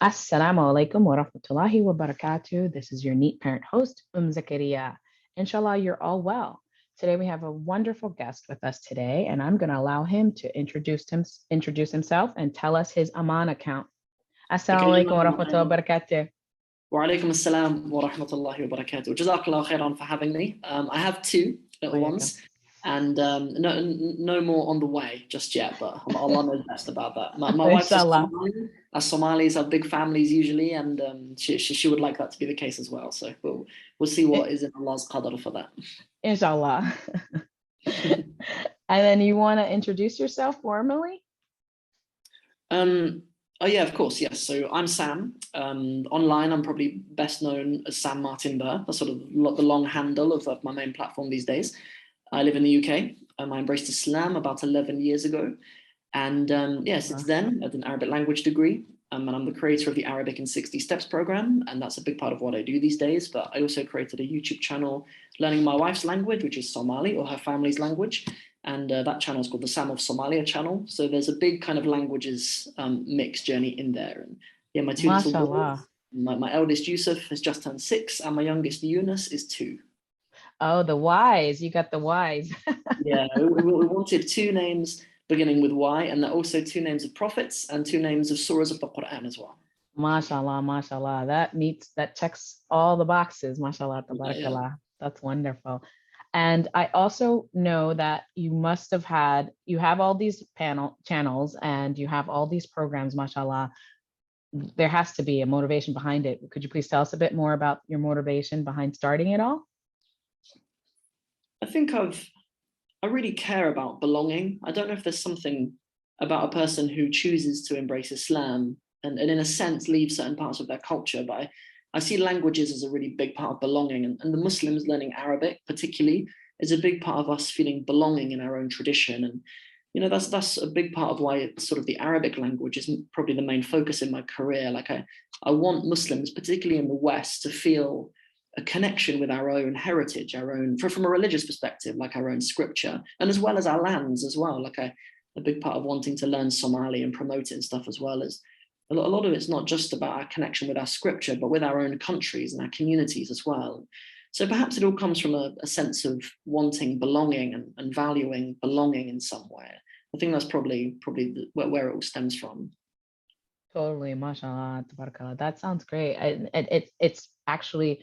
Assalamu alaikum wa rahmatullahi wa barakatuh. This is your neat parent host, Zakaria. Inshallah, you're all well. Today we have a wonderful guest with us today, and I'm going to allow him to introduce himself and tell us his Aman account. Assalamu alaikum wa rahmatullahi wa barakatuh. Wa alaikum assalam wa rahmatullahi wa barakatuh. Jazakallah khairan for having me. I have two little ones, and no more on the way just yet, but Allah knows best about that. My wife's a Somali. As Somalis have big families usually, and she would like that to be the case as well. So we'll see what is in Allah's qadr for that. Inshallah. And then you want to introduce yourself formally? Oh yeah, of course, yes. So I'm Sam. Online, I'm probably best known as Sam Martin Burr. That's sort of the long handle of my main platform these days. I live in the UK. I embraced Islam about 11 years ago. And since then, I had an Arabic language degree. And I'm the creator of the Arabic in 60 Steps program. And that's a big part of what I do these days. But I also created a YouTube channel learning my wife's language, which is Somali, or her family's language. And that channel is called the Sam of Somalia channel. So there's a big kind of languages mix journey in there. And yeah, my two little boys, my eldest Yusuf has just turned 6, and my youngest Yunus is 2. Oh, the Y's. You got the Y's. Yeah, we wanted 2 names beginning with Y, and also 2 names of prophets and 2 names of surahs of the Quran as well. MashaAllah, mashallah. That checks all the boxes. MashaAllah, tabarakallah. Yeah. That's wonderful. And I also know that you have all these channels and you have all these programs, mashallah. There has to be a motivation behind it. Could you please tell us a bit more about your motivation behind starting it all? I think I really care about belonging. I don't know if there's something about a person who chooses to embrace Islam and in a sense leave certain parts of their culture, but I see languages as a really big part of belonging, and the Muslims learning Arabic particularly is a big part of us feeling belonging in our own tradition. And that's a big part of why it's sort of the Arabic language is probably the main focus in my career. Like I want Muslims, particularly in the West, to feel a connection with our own heritage, from a religious perspective, like our own scripture, and as well as our lands as well. Like a big part of wanting to learn Somali and promote it and stuff as well is a lot of it's not just about our connection with our scripture, but with our own countries and our communities as well. So perhaps it all comes from a sense of wanting belonging and valuing belonging in some way. I think that's probably where it all stems from. Totally, mashallah, tabarakallah. That sounds great. It's actually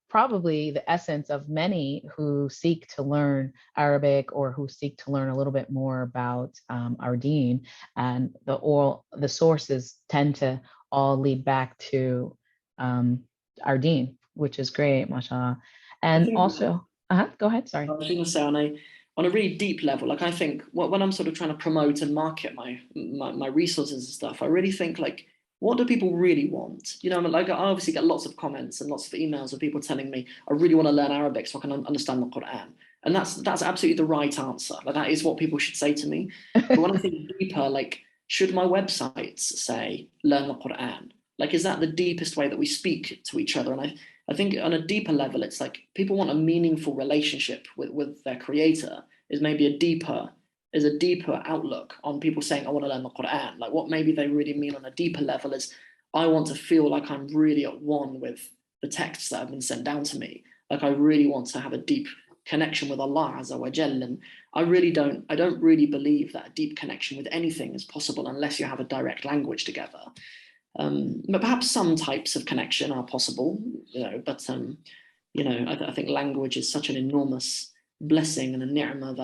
probably the essence of many who seek to learn Arabic or who seek to learn a little bit more about our deen, and the sources tend to all lead back to our deen, which is great, mashallah. And also, go ahead, sorry. I was going to say on a really deep level, like I think when I'm sort of trying to promote and market my resources and stuff, I really think like, what do people really want? Like I obviously get lots of comments and lots of emails of people telling me, I really want to learn Arabic so I can understand the Quran. And that's absolutely the right answer. Like that is what people should say to me. But when I think deeper, like, should my websites say, learn the Quran? Like, is that the deepest way that we speak to each other? And I think on a deeper level, it's like people want a meaningful relationship with their creator is a deeper outlook on people saying, I want to learn the Quran. Like what maybe they really mean on a deeper level is, I want to feel like I'm really at one with the texts that have been sent down to me. Like I really want to have a deep connection with Allah Azza wa Jal. And I don't really believe that a deep connection with anything is possible unless you have a direct language together. But perhaps some types of connection are possible, but I think language is such an enormous blessing and a ni'mah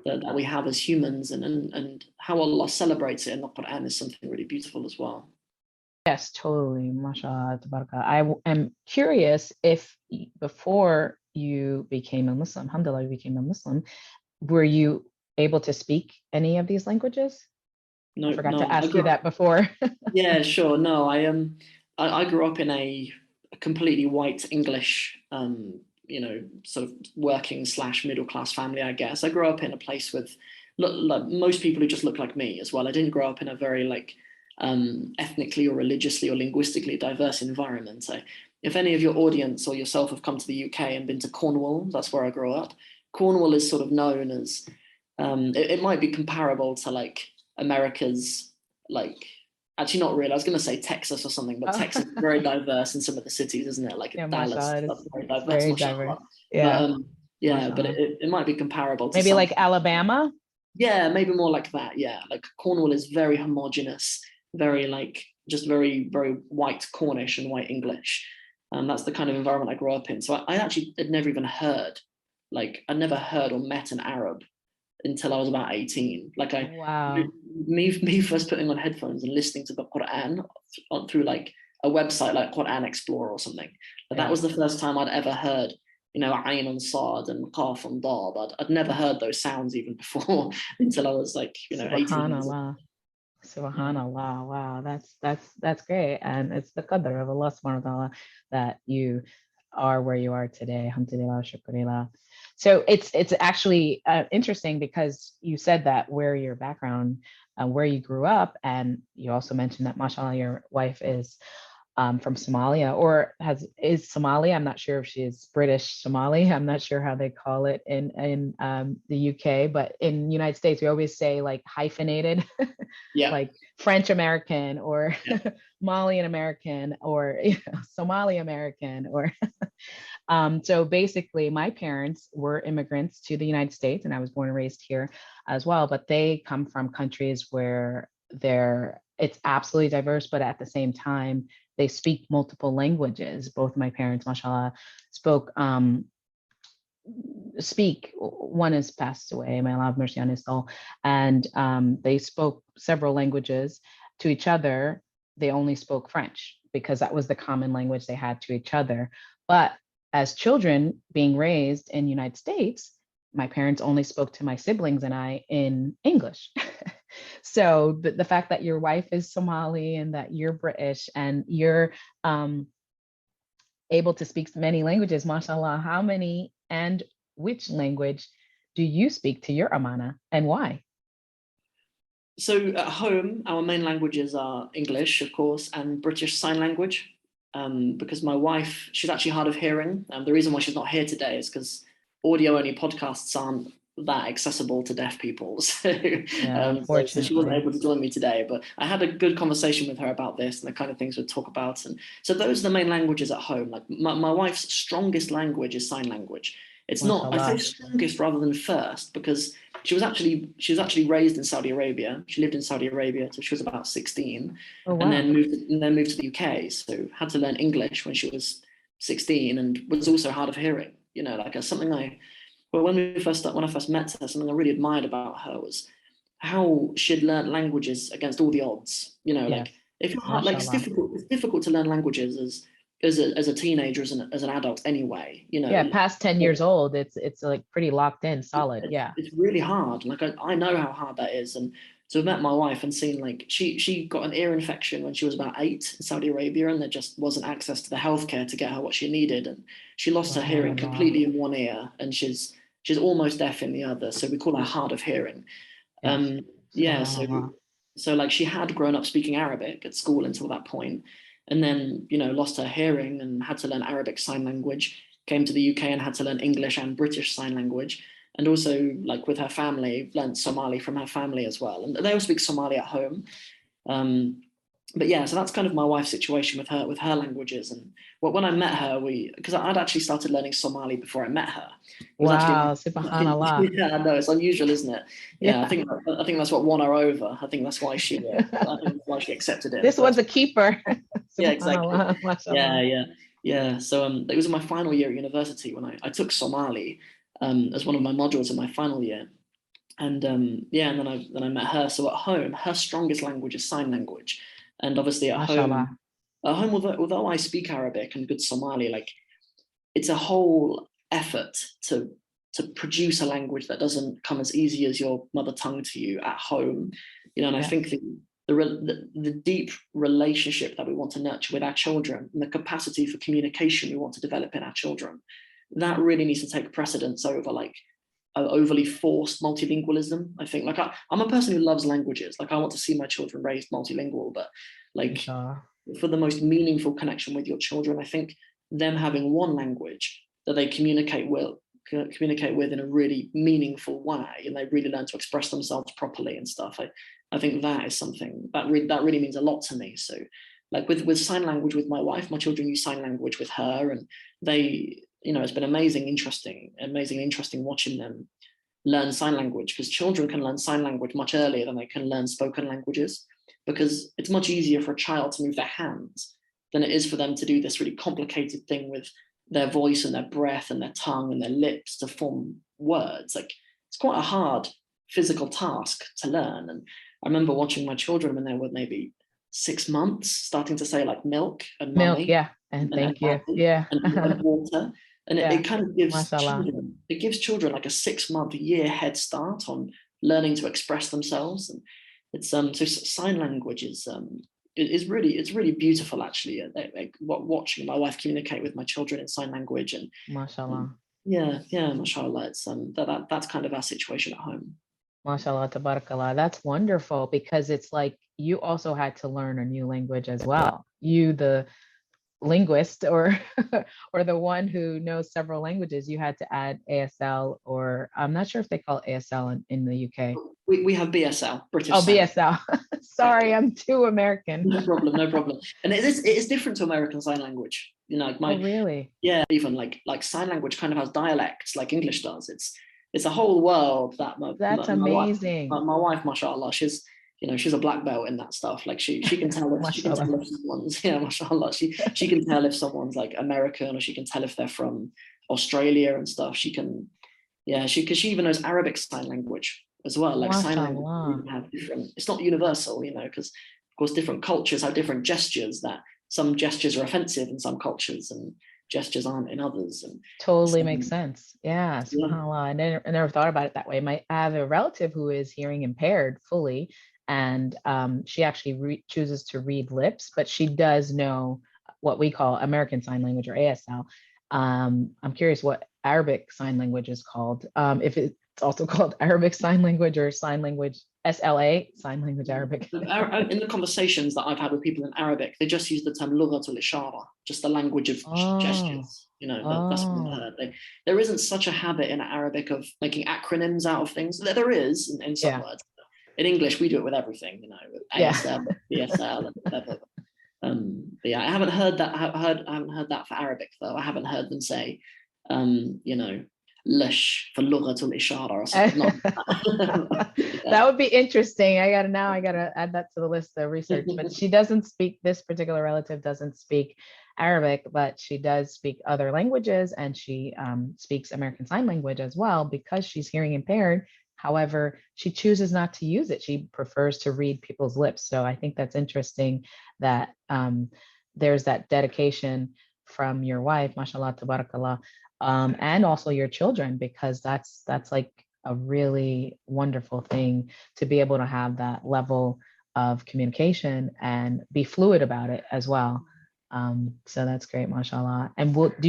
that we have as humans, and how Allah celebrates it in the Quran is something really beautiful as well. Yes, totally. MashaAllah, tabarakallah. I am curious if before you became a Muslim, alhamdulillah, you became a Muslim, were you able to speak any of these languages? No, I forgot to ask you that before. Yeah, sure. No, I grew up in a completely white English, sort of working / middle class family, I guess. I grew up in a place with like most people who just look like me as well. I didn't grow up in a very like ethnically or religiously or linguistically diverse environment. So if any of your audience or yourself have come to the UK and been to Cornwall, that's where I grew up. Cornwall is sort of known as, it might be comparable to like America's like Actually, not really. I was going to say Texas or something, but Oh, Texas is very diverse in some of the cities, isn't it? Like yeah, Dallas, mashallah, that's very it's diverse, very diverse. mashallah. But Yeah, yeah, but mashallah. it might be comparable to Maybe like something. Alabama. Yeah, maybe more like that. Yeah, like Cornwall is very homogenous, very like just very, very white Cornish and white English. That's the kind of environment I grew up in. So I actually had never even heard, like, I never heard or met an Arab until I was about 18. Like Wow. me first putting on headphones and listening to the Quran through like a website like Quran Explorer or something. But that Yeah. was the first time I'd ever heard, Ayn on Sad and Qaf on Dad. I'd never heard those sounds even before until I was like, 18 years old. Subhanallah. Yeah. Subhanallah. Wow. That's great. And it's the qadr of Allah subhanahu wa ta'ala that you are where you are today. Alhamdulillah, shukrillah. So it's actually interesting because you said that where your background, where you grew up, and you also mentioned that mashallah, your wife is from Somalia or is Somali. I'm not sure if she's British Somali. I'm not sure how they call it in the UK, but in United States we always say like hyphenated, Yeah. like French American or Yeah. Malian American or Somali American or so basically my parents were immigrants to the United States and I was born and raised here as well, but they come from countries where it's absolutely diverse, but at the same time they speak multiple languages. Both my parents, mashallah, speak. One has passed away, may Allah have mercy on his soul, and they spoke several languages to each other. They only spoke French because that was the common language they had to each other. But as children being raised in the United States, my parents only spoke to my siblings and I in English. So the fact that your wife is Somali and that you're British and you're able to speak many languages, mashallah, how many and which language do you speak to your amana and why? So at home, our main languages are English, of course, and British Sign Language. Because my wife, she's actually hard of hearing. The reason why she's not here today is because audio-only podcasts aren't that accessible to deaf people. Yeah, So she wasn't unfortunately. able to join me today. But I had a good conversation with her about this and the kind of things we'd talk about. And so those are the main languages at home. Like my wife's strongest language is sign language. It's not, I say Mashallah. strongest rather than first because she was actually raised in Saudi Arabia. She lived in Saudi Arabia till she was about 16, Oh, and wow. then moved to the UK. So had to learn English when she was 16, and was also hard of hearing. Like something when I first met her, something I really admired about her was how she'd learned languages against all the odds. Yes. Like if you're hard, like Mashallah. it's difficult to learn languages as a teenager, as an adult anyway. Yeah, past 10 years old, it's like pretty locked in, solid. it's, Yeah. it's really hard. Like I know how hard that is. And so I've met my wife and seen like she got an ear infection when she was about 8 in Saudi Arabia, and there just wasn't access to the healthcare to get her what she needed. And she lost her hearing Subhanallah. completely in one ear, and she's almost deaf in the other. So we call her hard of hearing. Yes. Yeah, Subhanallah. so like she had grown up speaking Arabic at school until that point, and then lost her hearing and had to learn Arabic Sign Language. Came to the UK and had to learn English and British Sign Language, and also like with her family, learned Somali from her family as well. And they all speak Somali at home. Um, but yeah, so that's kind of my wife's situation with her languages. And when I met her, because I'd actually started learning Somali before I met her. It was actually Wow. Subhanallah. yeah, I know it's unusual, isn't it? Yeah, I Yeah. think I think that's what won her over. I think that's why she accepted it in the This was first. a keeper. Yeah, exactly. Subhanallah. Yeah, Mashallah. yeah, yeah. So it was in my final year at university when I took Somali as one of my modules in my final year. And yeah, and then I met her. So at home, her strongest language is sign language, and obviously Mashallah. although I speak Arabic and good Somali, like it's a whole effort to produce a language that doesn't come as easy as your mother tongue to you at home. And I Yes. think the deep relationship that we want to nurture with our children and the capacity for communication we want to develop in our children, that really needs to take precedence over like overly forced multilingualism. I think like I'm a person who loves languages. Like I want to see my children raised multilingual, but like Inshallah. for the most meaningful connection with your children, I think them having one language that they communicate with in a really meaningful way, and they really learn to express themselves properly and stuff. I think that is something that really means a lot to me. So like with sign language with my wife, my children use sign language with her, and they, it's been amazing, interesting watching them learn sign language, because children can learn sign language much earlier than they can learn spoken languages, because it's much easier for a child to move their hands than it is for them to do this really complicated thing with their voice and their breath and their tongue and their lips to form words. Like, it's quite a hard physical task to learn. And I remember watching my children when they were maybe 6 months starting to say like milk and Milk, mummy yeah. And thank you. daddy Yeah. and water. And Yeah. it kind of gives Mashallah. children like a 6 month, year head start on learning to express themselves. And it's so sign language is really beautiful, actually. Watching my wife communicate with my children in sign language, and Mashallah. yeah, mashallah. It's that's kind of our situation at home. Mashallah, tabarakallah. That's wonderful, because it's like you also had to learn a new language as well. You, the linguist, or or the one who knows several languages, you had to add ASL, or I'm not sure if they call it ASL in the UK. We have BSL, British Oh, Sign. BSL. Sorry, I'm too American. No problem. And it is different to American Sign Language. Oh, really? Yeah, even like sign language kind of has dialects like English does. It's a whole world that That's amazing. my wife, mashallah, she's a black belt in that stuff. Like she can tell if someone's mashallah, she can tell if someone's like American, or she can tell if they're from Australia and stuff. Because she even knows Arabic Sign Language as well. Like sign language have different, it's not universal, because of course different cultures have different gestures, that some gestures are offensive in some cultures and gestures aren't in others. And totally makes sense. Yeah, subhanAllah. I never thought about it that way. I have a relative who is hearing impaired fully, and she actually chooses to read lips, but she does know what we call American Sign Language, or ASL. I'm curious what Arabic Sign Language is called. If it's also called Arabic Sign Language, or Sign Language SLA, Sign Language Arabic. In the conversations that I've had with people in Arabic, they just use the term lughatul ishara, just the language of gestures. That's what I've heard. There isn't such a habit in Arabic of making acronyms out of things. There is in some words. In English, we do it with everything, with ASL, BSL, and whatever. But yeah, I haven't heard that. I haven't heard that for Arabic, though. I haven't heard them say, lush for lughatul ishara or something. That would be interesting. I gotta add that to the list of research. But she doesn't speak, this particular relative doesn't speak Arabic, but she does speak other languages, and she speaks American Sign Language as well, because she's hearing impaired. However, she chooses not to use it. She prefers to read people's lips. So I think that's interesting that there's that dedication from your wife, mashallah, tabarakallah, and also your children, because that's like a really wonderful thing to be able to have that level of communication and be fluid about it as well. So that's great, mashallah. And do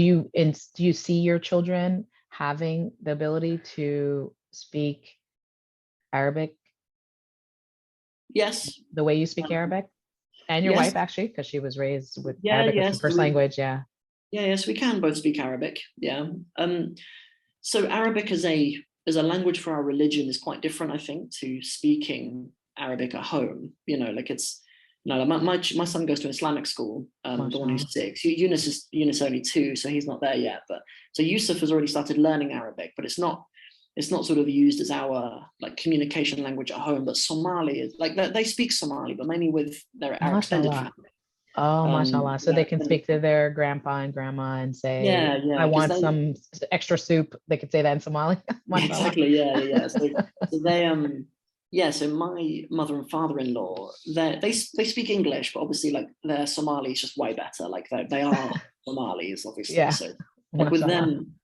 you see your children having the ability to speak Arabic? Yes. The way you speak Arabic? And your wife, actually, because she was raised with Arabic as her first language. Yes, we can both speak Arabic. So Arabic as a language for our religion is quite different, I think, to speaking Arabic at home. Like it's my son goes to an Islamic school, the one who's 6. Yunus only 2, so he's not there yet. But so Yusuf has already started learning Arabic, but it's not sort of used as our like communication language at home. But Somali is like they speak Somali, but mainly with their extended family. Oh, mashallah. So they can speak to their grandpa and grandma and say, I want some extra soup. They could say that in Somali. Exactly. Yeah. So they so my mother and father-in-law, they speak English, but obviously like their Somali is just way better. Like they are Somalis, obviously. Yeah. So like with them,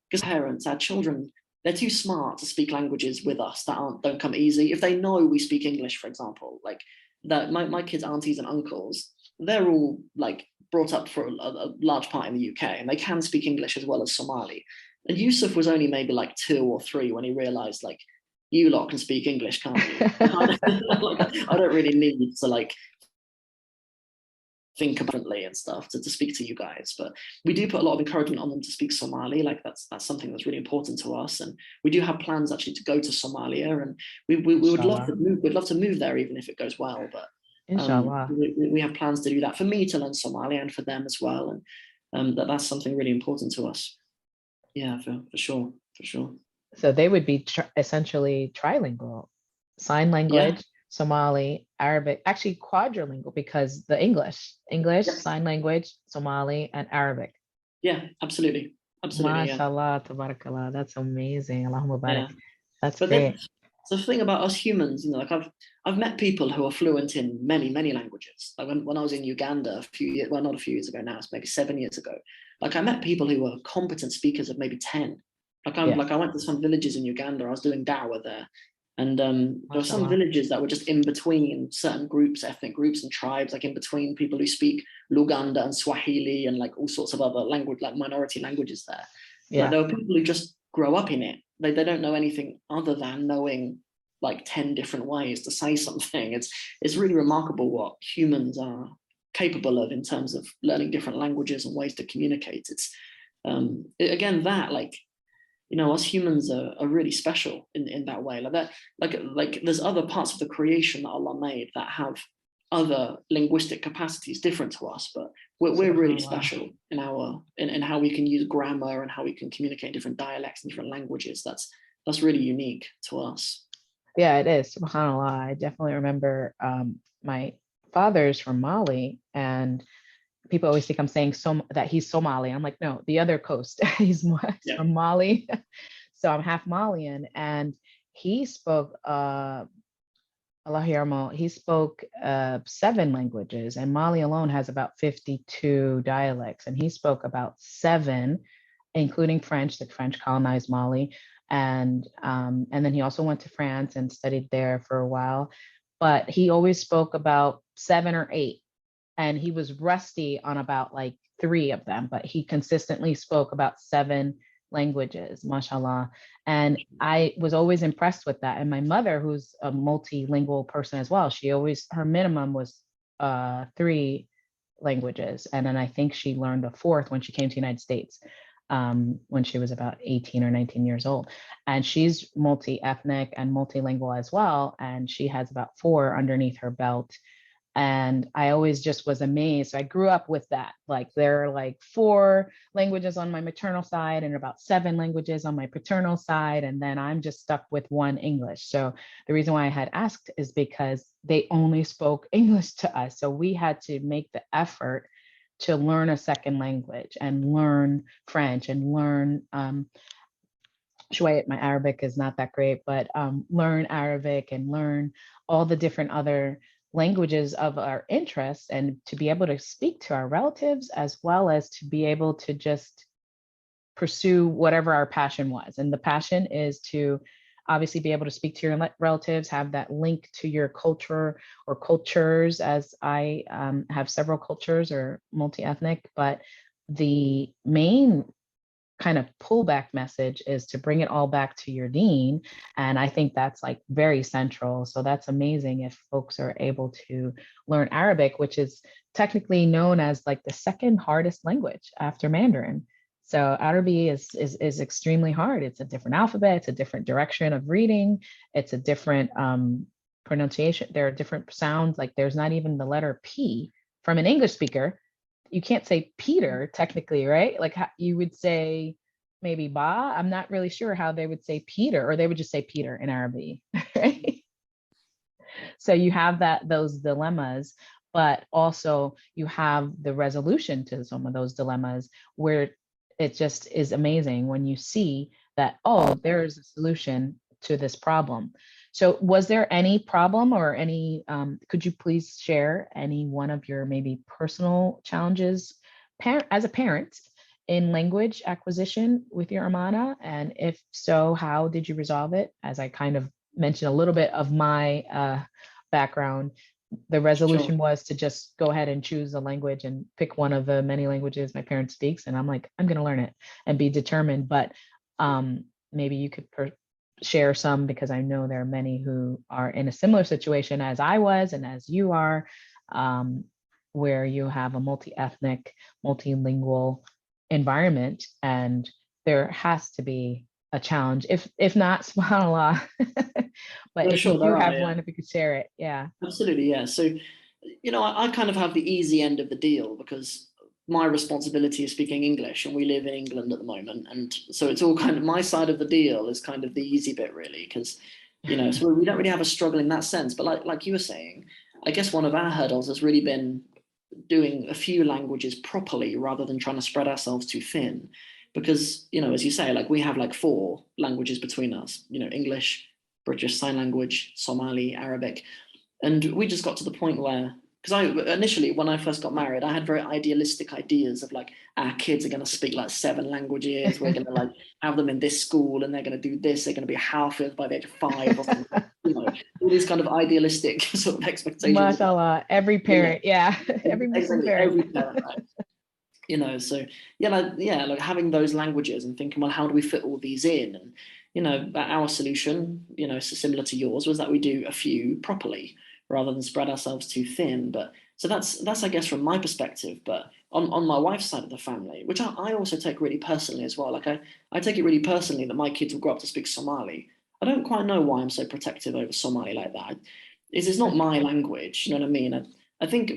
because parents, our children, they're too smart to speak languages with us that don't come easy. If they know we speak English, for example, like that my kids' aunties and uncles, they're all like brought up for a large part in the UK, and they can speak English as well as Somali. And Yusuf was only maybe like 2 or 3 when he realized, like, you lot can speak English, can't you? I don't really need to like think differently and stuff to speak to you guys. But we do put a lot of encouragement on them to speak Somali. Like that's something that's really important to us. And we do have plans actually to go to Somalia, and we would love to Inshallah. move. We'd love to move there even if it goes well. But Inshallah. we have plans to do that for me to learn Somali and for them as well. And that's something really important to us. Yeah, for sure, for sure. So they would be essentially trilingual, sign Yeah, language, Somali, Arabic, actually quadrilingual because the English, yeah, sign language, Somali, and Arabic. yeah, absolutely, absolutely, yeah, MashaAllah, tabarakallah. That's amazing. Allahumma yeah. barak. That's But then great. so the thing about us humans, like I've met people who are fluent in many languages. Like when I was in Uganda a few years, well, not a few years ago now, it's maybe 7 years ago. Like I met people who were competent speakers of maybe 10. Yeah, I went to some villages in Uganda. I was doing da'wah there, and there were some mashallah. villages that were just in between certain groups, ethnic groups and tribes, like in between people who speak Luganda and Swahili and like all sorts of other language, like minority languages there. Like Yeah, there were people who just grow up in it. They don't know anything other than knowing like 10 different ways to say something. It's really remarkable what humans are capable of in terms of learning different languages and ways to communicate. It's again that like us humans are really special in that way. Like that, like there's other parts of the creation that Allah made that have other linguistic capacities different to us, but we're really subhanallah. special in our in how we can use grammar and how we can communicate different dialects and different languages. That's really unique to us. Yeah, it is. SubhanAllah. I definitely remember my father's from Mali, and people always think I'm saying that he's Somali. I'm like, no, the other coast. He's Yeah. from Mali. So I'm half Malian. And he spoke Allah yarmo, he spoke 7 languages, and Mali alone has about 52 dialects, and he spoke about 7, including French. The French colonized Mali, and then he also went to France and studied there for a while. But he always spoke about 7 or 8, and he was rusty on about like 3 of them, but he consistently spoke about 7 languages, mashallah. And I was always impressed with that. And my mother, who's a multilingual person as well, her minimum was 3 languages. And then I think she learned a 4th when she came to the United States, when she was about 18 or 19 years old. And she's multi-ethnic and multilingual as well. And she has about 4 underneath her belt. And I always just was amazed. So I grew up with that. Like there are like 4 languages on my maternal side and about 7 languages on my paternal side. And then I'm just stuck with 1 English. So the reason why I had asked is because they only spoke English to us. So we had to make the effort to learn a second language and learn French and learn my Arabic is not that great, but learn Arabic and learn all the different other languages of our interest, and to be able to speak to our relatives as well as to be able to just pursue whatever our passion was. And the passion is to obviously be able to speak to your relatives, have that link to your culture or cultures, as I have several cultures or multi-ethnic, but the main kind of pullback message is to bring it all back to your deen. And I think that's like very central. So that's amazing if folks are able to learn Arabic, which is technically known as like the second hardest language after Mandarin. So Arabic is extremely hard. It's a different alphabet, it's a different direction of reading, it's a different pronunciation. There are different sounds, like there's not even the letter P from an English speaker. You can't say Peter technically, right? Like you would say maybe Ba. I'm not really sure how they would say Peter, or they would just say Peter in Arabic, right? So you have those dilemmas, but also you have the resolution to some of those dilemmas, where it just is amazing when you see that, oh, there's a solution to this problem. So was there any problem or any, could you please share any one of your maybe personal challenges as a parent in language acquisition with your Amana? And if so, how did you resolve it? As I kind of mentioned a little bit of my background, the Sure. resolution was to just go ahead and choose a language and pick one of the many languages my parents speaks. And I'm like, I'm going to learn it and be determined. But maybe you could share some, because I know there are many who are in a similar situation as I was and as you are. where you have a multi-ethnic, multilingual environment, and there has to be a challenge. If not, subhanAllah. But For if you sure, do there are, have yeah. one, if you could share it, yeah. Absolutely, yeah. So, I kind of have the easy end of the deal because my responsibility is speaking English, and we live in England at the moment, and so it's all kind of my side of the deal is kind of the easy bit, really, because so we don't really have a struggle in that sense. But like you were saying, I guess one of our hurdles has really been doing a few languages properly rather than trying to spread ourselves too thin. Because, as you say, like we have like four languages between us, English, British Sign Language, Somali, Arabic. And we just got to the point where, because initially, when I first got married, I had very idealistic ideas of like our kids are going to speak like 7 languages. We're going to like have them in this school, and they're going to do this. They're going to be a hafiz by the age of 5 or something. All these kind of idealistic sort of expectations. MashaAllah, every Yeah, parent, yeah, every Muslim exactly. parent. Every parent, right? So like having those languages and thinking, well, how do we fit all these in? And our solution, so similar to yours, was that we do a few properly rather than spread ourselves too thin. But so that's I guess from my perspective. But on my wife's side of the family, which I also take really personally as well. Like I take it really personally that my kids will grow up to speak Somali. I don't quite know why I'm so protective over Somali like that. It's not my language, you know what I mean? I think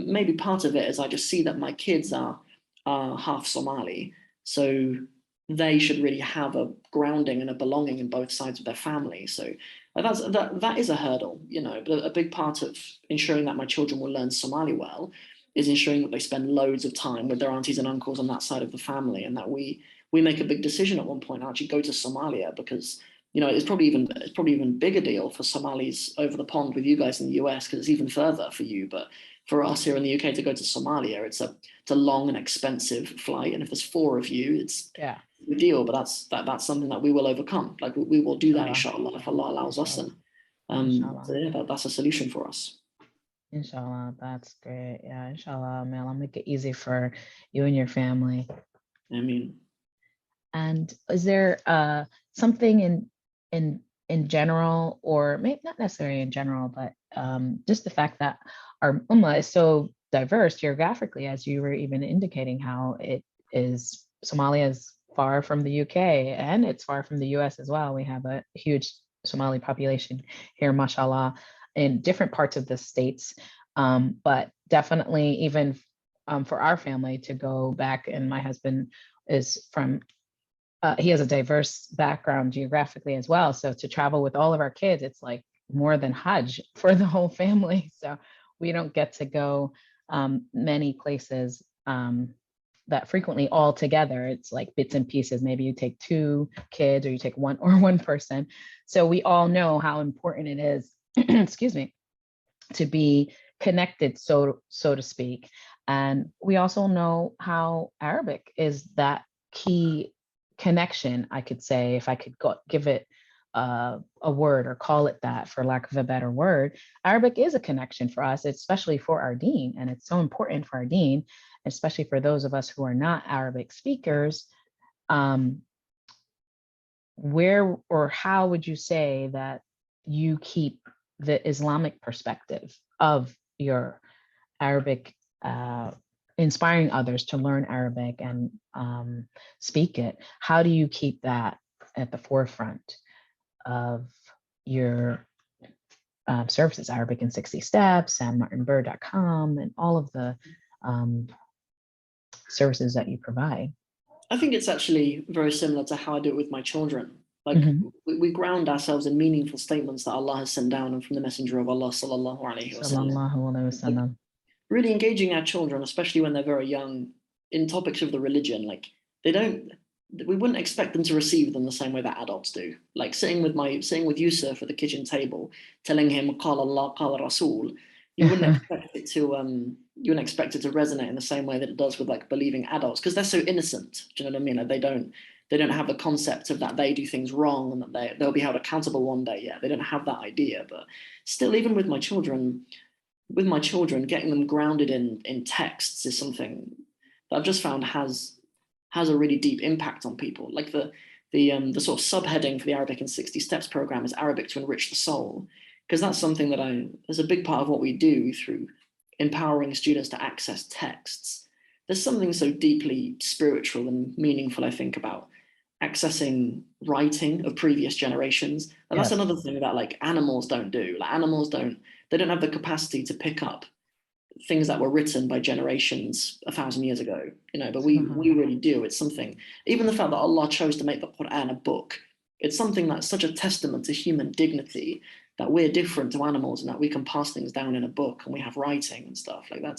maybe part of it is I just see that my kids are half Somali, so they should really have a grounding and a belonging in both sides of their family. So that is a hurdle, But a big part of ensuring that my children will learn Somali well is ensuring that they spend loads of time with their aunties and uncles on that side of the family, and that we make a big decision at one point, actually go to Somalia, because it's probably even bigger deal for Somalis over the pond with you guys in the US, because it's even further for you. But for us here in the UK to go to Somalia, it's a long and expensive flight, and if there's 4 of you, it's Yeah, a deal. But that's something that we will overcome. Like we will do that, inshallah, inshallah, if Allah allows us. inshallah, And inshallah. so yeah, that's a solution for us. Inshallah, that's great. Yeah, inshallah, may Allah make it easy for you and your family. I mean, And is there something in general, or maybe not necessarily in general, but just the fact that our ummah is so diverse geographically, as you were even indicating, how it is, Somalia is far from the UK and it's far from the US as well. We have a huge Somali population here, mashallah, in different parts of the states. But definitely, even for our family to go back, and my husband is from he has a diverse background geographically as well. So to travel with all of our kids, it's like more than Hajj for the whole family. So we don't get to go many places that frequently all together. It's like bits and pieces. Maybe you take 2 kids, or you take one person. So we all know how important it is, excuse me, to be connected, so to speak. And we also know how Arabic is that key connection, I could say, if I could give it a word, or call it that for lack of a better word. Arabic is a connection for us, especially for our deen, and it's so important for our deen, especially for those of us who are not Arabic speakers. Where or how would you say that you keep the Islamic perspective of your Arabic, inspiring others to learn Arabic and speak it? How do you keep that at the forefront of your services? Arabic in 60 Steps, sammartinburr.com, and all of the services that you provide. I think it's actually very similar to how I do it with my children. Like Mm-hmm. we ground ourselves in meaningful statements that Allah has sent down and from the Messenger of Allah sallallahu alaihi wasallam. Sallallahu alaihi wasallam. Really engaging our children, especially when they're very young, in topics of the religion. Like we wouldn't expect them to receive them the same way that adults do. Like sitting with Yusuf at the kitchen table, telling him "Qala Allah, Qala Rasul," you wouldn't expect it to resonate in the same way that it does with like believing adults, because they're so innocent. Do you know what I mean? Like they don't have the concept of that they do things wrong and that they'll be held accountable one day. Yeah, they don't have that idea. But still, even with my children, getting them grounded in texts is something that I've just found has a really deep impact on people. Like the sort of subheading for the Arabic in 60 Steps program is Arabic to enrich the soul, because that's something that is a big part of what we do through empowering students to access texts. There's something so deeply spiritual and meaningful, I think, about accessing writing of previous generations. And that's Yes. another thing that like animals don't do. Like animals they don't have the capacity to pick up things that were written by generations 1,000 years ago, but we SubhanAllah. really do. It's something, even the fact that Allah chose to make the Quran a book, it's something that's such a testament to human dignity, that we're different to animals and that we can pass things down in a book and we have writing and stuff. Like that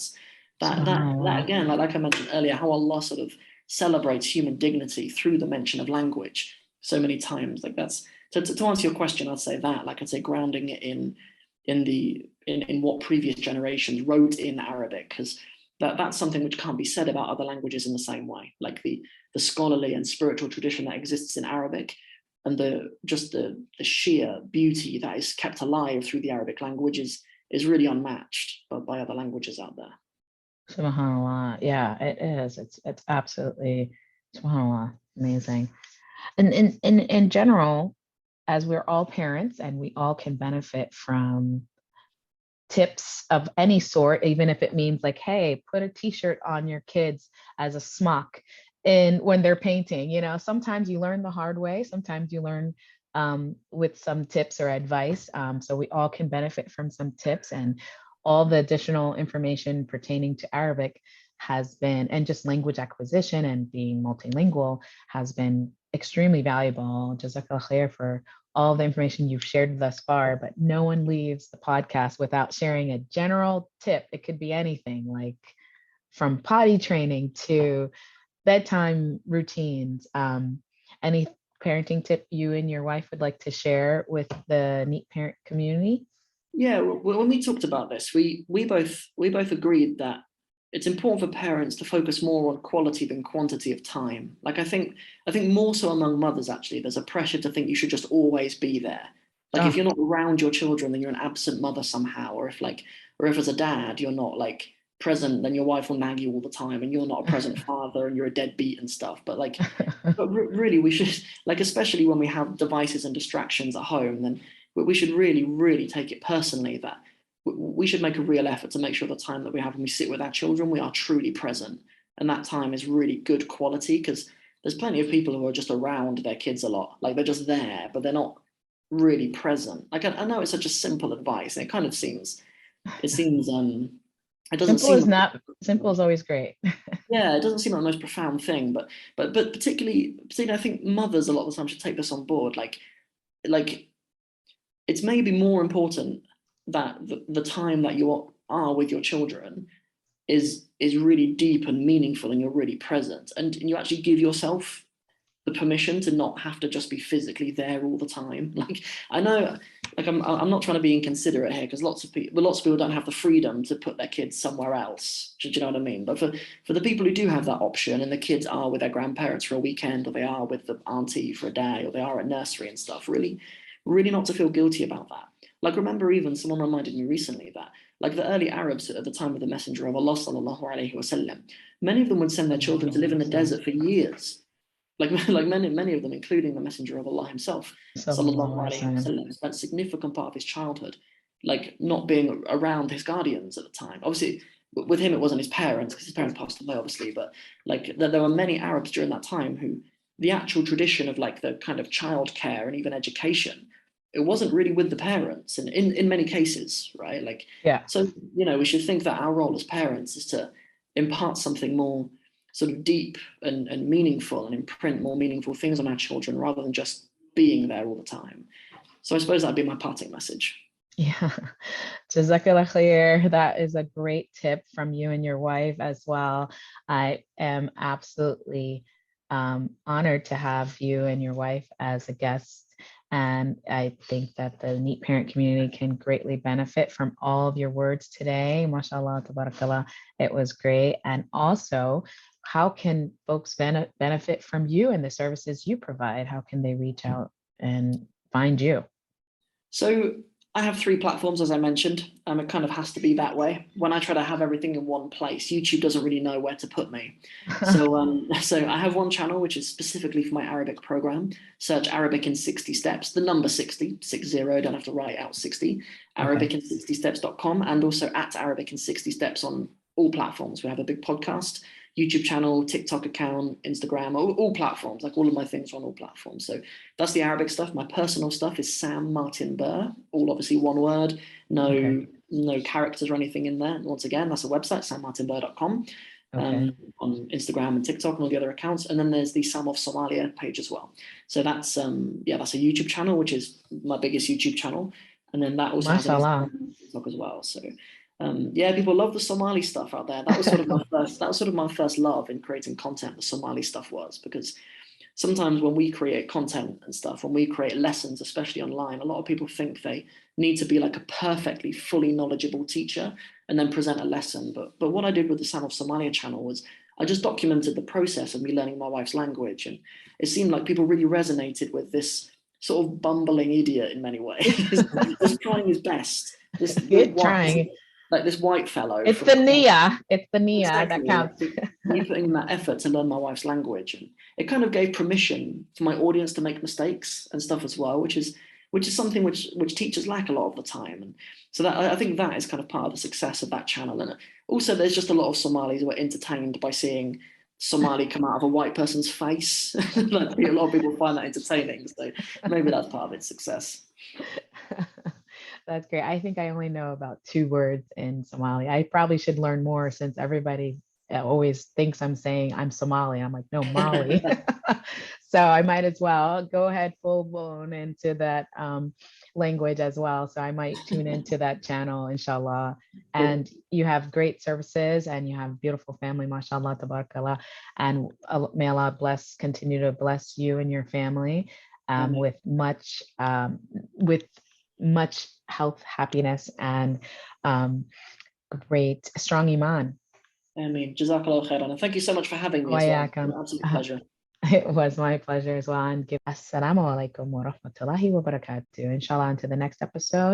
SubhanAllah. again, like I mentioned earlier, how Allah sort of celebrates human dignity through the mention of language so many times. Like that's to answer your question, I'd say that, like I'd say grounding it in what previous generations wrote in Arabic, because that's something which can't be said about other languages in the same way. Like the scholarly and spiritual tradition that exists in Arabic, and the sheer beauty that is kept alive through the Arabic language is really unmatched by other languages out there. SubhanAllah. Yeah, it is. It's absolutely SubhanAllah. Amazing. And in general, as we're all parents and we all can benefit from tips of any sort, even if it means like, hey, put a t-shirt on your kids as a smock and when they're painting, sometimes you learn the hard way, sometimes you learn with some tips or advice. So we all can benefit from some tips, and all the additional information pertaining to Arabic has been, and just language acquisition and being multilingual has been extremely valuable. Jazakallah khair for all the information you've shared thus far, but no one leaves the podcast without sharing a general tip. It could be anything, like from potty training to bedtime routines. Any parenting tip you and your wife would like to share with the Neat Parent community? Yeah, well, when we talked about this, we both agreed that it's important for parents to focus more on quality than quantity of time. Like I think more so among mothers, actually, there's a pressure to think you should just always be there. Like if Oh, you're not around your children, then you're an absent mother somehow. Or if as a dad you're not like present, then your wife will nag you all the time, and you're not a present father, and you're a deadbeat and stuff. But really, we should, like, especially when we have devices and distractions at home, then we should really, really take it personally that we should make a real effort to make sure the time that we have when we sit with our children, we are truly present. And that time is really good quality, because there's plenty of people who are just around their kids a lot. Like they're just there, but they're not really present. Like I know it's such a simple advice, and it doesn't simple seem is like, not simple is always great. yeah, it doesn't seem like the most profound thing, but particularly I think mothers a lot of the time should take this on board. Like it's maybe more important that the time that you are with your children is really deep and meaningful, and you're really present, and you actually give yourself the permission to not have to just be physically there all the time. Like I know, like I'm not trying to be inconsiderate here, because lots of people don't have the freedom to put their kids somewhere else. Do you know what I mean? But for the people who do have that option, and the kids are with their grandparents for a weekend, or they are with the auntie for a day, or they are at nursery and stuff, really, really not to feel guilty about that. Like remember, even someone reminded me recently that like the early Arabs at the time of the Messenger of Allah sallallahu alaihi wasallam, many of them would send their children to live in the desert for years, like many of them, including the Messenger of Allah himself, sallallahu Sallallahu alaihi alaihi wasallam, spent a significant part of his childhood, like not being around his guardians at the time. Obviously, with him it wasn't his parents, because his parents passed away, obviously, but like there were many Arabs during that time who the actual tradition of like the kind of childcare and even education, it wasn't really with the parents, and in many cases, right? Like Yeah. so, we should think that our role as parents is to impart something more sort of deep and meaningful, and imprint more meaningful things on our children, rather than just being there all the time. So I suppose that'd be my parting message. Yeah. Jazakallah khair. That is a great tip from you and your wife as well. I am absolutely honored to have you and your wife as a guest. And I think that the Neat Parent community can greatly benefit from all of your words today. MashaAllah, tabarakallah. It was great. And also, how can folks benefit from you and the services you provide? How can they reach out and find you? So I have 3 platforms, as I mentioned. It kind of has to be that way. When I try to have everything in one place, YouTube doesn't really know where to put me. So, so I have one channel which is specifically for my Arabic program. Search Arabic in 60 steps, the number 60, 60, don't have to write out 60, Okay. arabic60steps.com, and also at Arabic in 60 steps on all platforms. We have a big podcast, YouTube channel, TikTok account, Instagram, all platforms. Like all of my things are on all platforms. So that's the Arabic stuff. My personal stuff is Sam Martin Burr, all obviously one word, Okay. no characters or anything in there. Once again, that's a website, sammartinburr.com, Okay. on Instagram and TikTok and all the other accounts. And then there's the Sam of Somalia page as well. So that's that's a YouTube channel, which is my biggest YouTube channel. And then that also has an Mashallah. Instagram and TikTok as well. So people love the Somali stuff out there. That was sort of my first love in creating content. The Somali stuff was, because sometimes when we create content and stuff, when we create lessons, especially online, a lot of people think they need to be like a perfectly fully knowledgeable teacher and then present a lesson. But what I did with the Sam of Somalia channel was I just documented the process of me learning my wife's language, and it seemed like people really resonated with this sort of bumbling idiot in many ways, just trying his best. This Trying. like this white fellow. It's the Nia. It's the Nia that counts. Me putting in that effort to learn my wife's language, and it kind of gave permission for my audience to make mistakes and stuff as well, which is something which teachers lack a lot of the time. And so that I think that is kind of part of the success of that channel. And also, there's just a lot of Somalis who are entertained by seeing Somali come out of a white person's face. Like, a lot of people find that entertaining. So maybe that's part of its success. That's great. I think I only know about 2 words in Somali. I probably should learn more, since everybody always thinks I'm saying I'm Somali. I'm like, no, Mali. So I might as well go ahead full blown into that language as well. So I might tune into that channel, inshallah. And you have great services, and you have beautiful family, mashallah, tabarakallah. And may Allah continue to bless you and your family with much health, happiness, and great, strong iman. I mean, Jazakallah khairan. And thank you so much for having me as well. It's an absolute pleasure. It was my pleasure as well. And Assalamu alaikum wa rahmatullahi wa barakatuh. Inshallah, until the next episode.